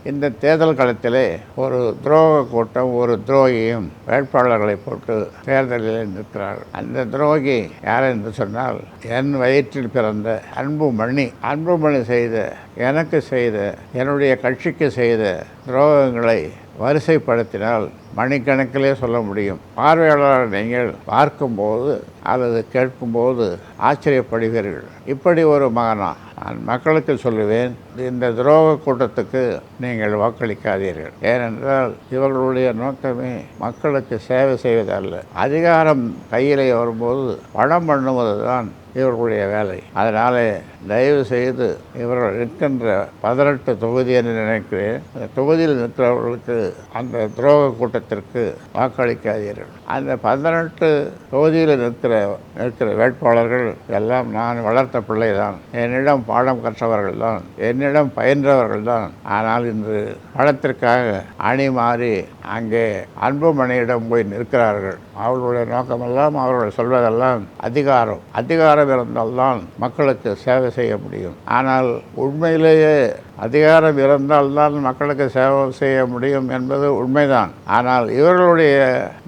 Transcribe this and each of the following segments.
இந்த தேர்தல் களத்திலே ஒரு துரோக கூட்டம் ஒரு துரோகியும் வேட்பாளர்களை போட்டு தேர்தலில் நிற்கிறார்கள். அந்த துரோகி யார் என்று சொன்னால், என் வயிற்றில் பிறந்த அன்புமணி செய்த, எனக்கு செய்த, என்னுடைய கட்சிக்கு செய்த துரோகங்களை வரிசைப்படுத்தினால் மணிக்கணக்கிலே சொல்ல முடியும். பார்வையாளர் நீங்கள் பார்க்கும்போது அல்லது கேட்கும்போது ஆச்சரியப்படுவீர்கள். இப்படி ஒரு மகனா? நான் மக்களுக்கு சொல்லுவேன், இந்த துரோக கூட்டத்துக்கு நீங்கள் வாக்களிக்காதீர்கள். ஏனென்றால் இவர்களுடைய நோக்கமே மக்களுக்கு சேவை செய்வதல்ல. அதிகாரம் கையிலே வரும்போது பணம் பண்ணுவது தான் இவர்களுடைய வேலை. அதனாலே தயவு செய்து இவர்கள் நிற்கின்ற 18 தொகுதி என்று நினைக்கிறேன், அந்த தொகுதியில் நிற்கிறவர்களுக்கு அந்த துரோக கூட்டத்திற்கு வாக்களிக்காதீர்கள். அந்த 18 தொகுதியில் நிற்கிற வேட்பாளர்கள் எல்லாம் நான் வளர்த்த பிள்ளை தான், என்னிடம் பாடம் கற்றவர்கள் தான், என்னிடம் பயின்றவர்கள் தான். ஆனால் இன்று பணத்திற்காக அணி மாறி அங்கே அன்புமணியிடம் போய் நிற்கிறார்கள். அவர்களுடைய நோக்கமெல்லாம், அவர்கள் சொல்வதெல்லாம் அதிகாரம் இருந்தால்தான் மக்களுக்கு சேவை செய்ய முடியும். ஆனால் உண்மையிலேயே அதிகாரம் இருந்தால்தான் மக்களுக்கு சேவை செய்ய முடியும் என்பது உண்மைதான். ஆனால் இவர்களுடைய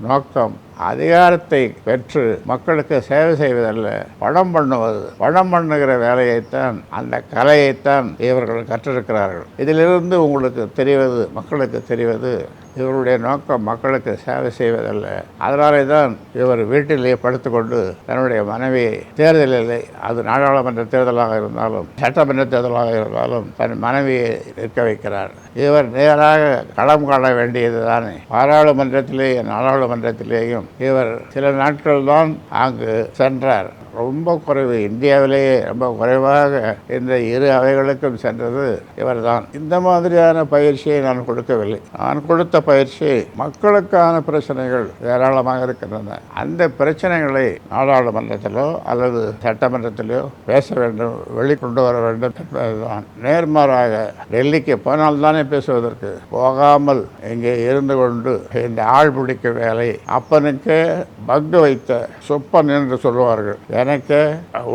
நோக்கம் அதிகாரத்தை பெற்று மக்களுக்கு சேவை செய்வதல்ல, பணம் பண்ணுகிற வேலையைத்தான், அந்த கலையைத்தான் இவர்கள் கற்றிருக்கிறார்கள். இதிலிருந்து உங்களுக்கு தெரிவது, மக்களுக்கு தெரிவது, இவருடைய நோக்கம் மக்களுக்கு சேவை செய்வதல்ல. அதனாலே தான் இவர் வீட்டிலேயே படுத்துக்கொண்டு தன்னுடைய மனைவியை தேர்தலில், அது நாடாளுமன்ற தேர்தலாக இருந்தாலும் சட்டமன்ற தேர்தலாக இருந்தாலும் தன் மனைவியை நிற்க வைக்கிறார். இவர் நேராக களம் காண வேண்டியது தானே. பாராளுமன்றத்திலேயும் நாடாளுமன்றத்திலேயும் இவர் சில நாட்கள் தான் அங்கு சென்றார். ரொம்ப குறைவு, இந்தியாவிலேயே ரொம்ப குறைவாக இந்த இரு அவைகளுக்கும் சென்றது இவர்தான். இந்த மாதிரியான பயிற்சியை நான் கொடுக்கவில்லை. நான் கொடுத்த பயிற்சி மக்களுக்கான பிரச்சனைகள் ஏராளமாக இருக்கின்றன. அந்த பிரச்சனைகளை நாடாளுமன்றத்திலோ அல்லது சட்டமன்றத்திலோ பேச வேண்டும், வெளிக்கொண்டு வர வேண்டும் என்பதுதான். நேர்மாறாக டெல்லிக்கு போனால் தானே பேசுவதற்கு, போகாமல் இங்கே இருந்து கொண்டு இந்த ஆள் பிடிக்க வேலை, அப்பனுக்கு பங்கு வைத்த சொப்பன் என்று சொல்லுவார்கள், எனக்கு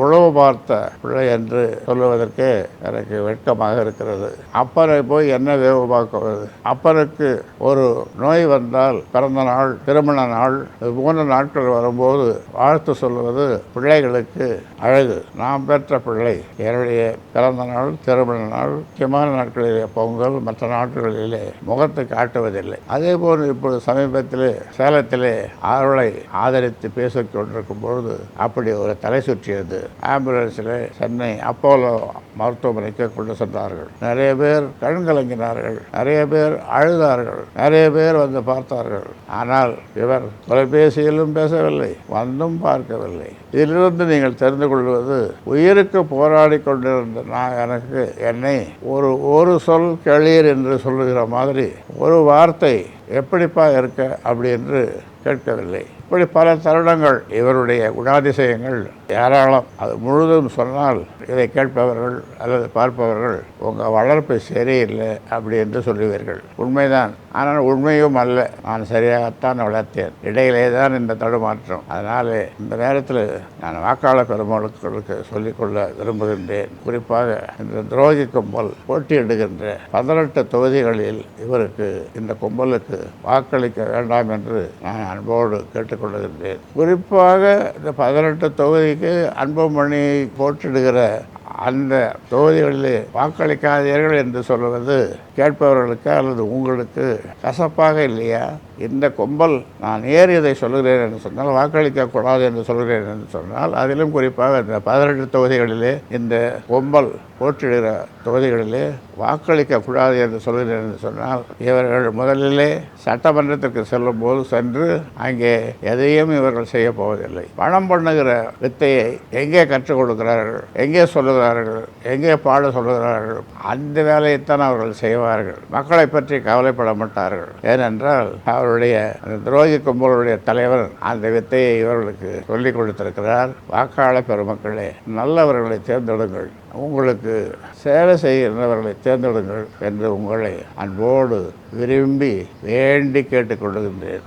உழவு பார்த்த பிள்ளை என்று சொல்லுவதற்கு எனக்கு வெட்கமாக இருக்கிறது. அப்பனை போய் என்ன வேவு பார்க்குவது? அப்பனுக்கு ஒரு நோய் வந்தால், பிறந்த நாள், திருமண நாள், போன்ற நாட்கள் வரும்போது வாழ்த்து சொல்வது பிள்ளைகளுக்கு அழகு. நாம் பெற்ற பிள்ளை என்னுடைய பிறந்த நாள், திருமண நாள், முக்கியமான நாட்களிலே, பொங்கல், மற்ற நாட்களிலே முகத்தை காட்டுவதில்லை. அதே போல் இப்பொழுது சமீபத்திலே சேலத்திலே அவர்களை ஆதரித்து பேசிக் கொண்டிருக்கும் பொழுது அப்படி ஒரு தலை சுற்றியது. ஆம்புலன்ஸில் சென்னை அப்போலோ மருத்துவமனைக்கு கொண்டு சென்றார்கள். நிறைய பேர் கண்கலங்கினார்கள், நிறைய பேர் அழுதார்கள், நிறைய பேர் வந்து பார்த்தார்கள். ஆனால் இவர் தொலைபேசியிலும் பேசவில்லை, வந்தும் பார்க்கவில்லை. இதிலிருந்து நீங்கள் தெரிந்து கொள்வது, உயிருக்கு போராடி கொண்டிருந்த என்னை ஒரு சொல் கேளீர் என்று சொல்லுகிற மாதிரி ஒரு வார்த்தை எப்படிப்பா இருக்க அப்படி என்று கேட்கவில்லை. இப்படி பல தருணங்கள் இவருடைய குணாதிசயங்கள் ஏராளம். அது முழுதும் சொன்னால் இதை கேட்பவர்கள் அல்லது பார்ப்பவர்கள் உங்கள் வளர்ப்பு சரியில்லை அப்படி என்று சொல்லுவீர்கள். உண்மைதான். ஆனால் உண்மையும் அல்ல. நான் சரியாகத்தான் வளர்த்தேன். இடையிலே தான் இந்த தடுமாற்றம். அதனால் இந்த நேரத்தில் நான் வாக்காளர் பெருமக்களுக்கு சொல்லிக்கொள்ள விரும்புகின்றேன். குறிப்பாக இந்த துரோகி கும்பல் போட்டியிடுகின்ற 18 தொகுதிகளில் இவருக்கு, இந்த கும்பலுக்கு வாக்களிக்க வேண்டாம் என்று நான் அன்போடு கேட்டுக்கொள்கின்றேன். குறிப்பாக இந்த 18 தொகுதிக்கு அன்புமணி போட்டியிடுகிற அந்த தொகுதிகளிலே வாக்களிக்காதீர்கள் என்று சொல்வது கேட்பவர்களுக்கு அல்லது உங்களுக்கு கசப்பாக இல்லையா? இந்த கும்பல், நான் ஏன் இதை சொல்கிறேன் என்று சொன்னால், வாக்களிக்கக்கூடாது என்று சொல்கிறேன் என்று சொன்னால், அதிலும் குறிப்பாக இந்த 18 தொகுதிகளிலே இந்த கும்பல் போட்டியிடுகிற தொகுதிகளிலே வாக்களிக்கக்கூடாது என்று சொல்கிறேன் என்று சொன்னால், இவர்கள் முதலிலே சட்டமன்றத்திற்கு செல்லும் போது சென்று அங்கே எதையும் இவர்கள் செய்ய போவதில்லை. பணம் பண்ணுகிற வித்தையை எங்கே கற்றுக் கொடுக்கிறார்கள், எங்கே சொல்லுகிறார்கள், எங்கே பாட சொல்லுகிறார்கள், அந்த வேலையைத்தான் அவர்கள் செய்வார்கள். மக்களை பற்றி கவலைப்பட மாட்டார்கள். ஏனென்றால் அவருடைய அந்த துரோகி கும்பலுடைய தலைவர் அந்த வித்தையை இவர்களுக்கு சொல்லிக் கொடுத்திருக்கிறார். வாக்காளர் பெருமக்களே, நல்லவர்களை தேர்ந்தெடுங்கள், உங்களுக்கு சேவை செய்கிறவர்களை தேர்ந்தெடுங்கள் என்று உங்களை அன்போடு விரும்பி வேண்டி கேட்டுக்கொள்கின்றேன்.